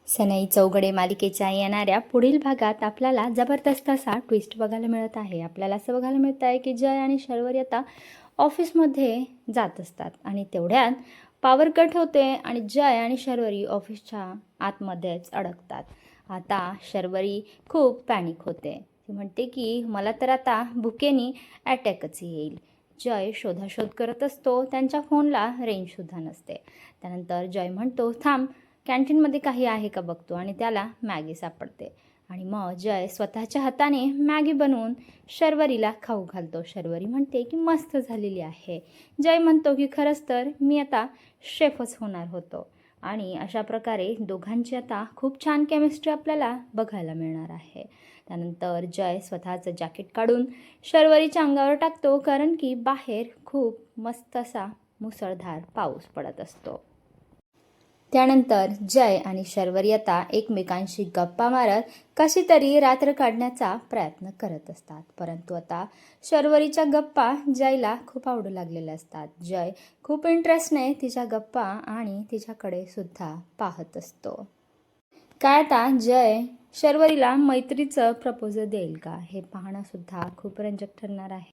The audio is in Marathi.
सनई चौघडे मालिकेच्या येणाऱ्या पुढील भागात आपल्याला जबरदस्त असा ट्विस्ट बघायला मिळत आहे. आपल्याला असं बघायला मिळत आहे की जय आणि शर्वरी आता ऑफिसमध्ये जात असतात आणि तेवढ्यात पॉवर कट होते आणि जय आणि शर्वरी ऑफिसच्या आतमध्येच अडकतात. आता शर्वरी खूप पॅनिक होते. ती म्हणते की मला तर आता भुकेनी अटॅकच येईल. जय शोधाशोध करत असतो. त्यांच्या फोनला रेंजसुद्धा नसते. त्यानंतर जय म्हणतो थांब, कॅन्टीनमध्ये काही आहे का बघतो आणि त्याला मॅगी सापडते आणि मग जय स्वतःच्या हाताने मॅगी बनवून शर्वरीला खाऊ घालतो. शर्वरी म्हणते की मस्त झालेली आहे. जय म्हणतो की खरंच तर मी आता शेफच होणार होतो आणि अशा प्रकारे दोघांची आता खूप छान केमिस्ट्री आपल्याला बघायला मिळणार आहे. त्यानंतर जय स्वतःचं जॅकेट काढून शर्वरीच्या अंगावर टाकतो कारण की बाहेर खूप मस्त असा मुसळधार पाऊस पडत असतो. त्यानंतर जय आणि शर्वरी आता एकमेकांशी गप्पा मारत कशी तरी रात्र काढण्याचा प्रयत्न करत असतात. परंतु आता शर्वरीच्या गप्पा जयला खूप आवडू लागलेल्या असतात. जय खूप इंटरेस्टने तिच्या गप्पा आणि तिच्याकडे सुद्धा पाहत असतो. काय आता जय शर्वरीला मैत्रीचं प्रपोजल देईल का हे पाहणं सुद्धा खूप रंजक ठरणार आहे.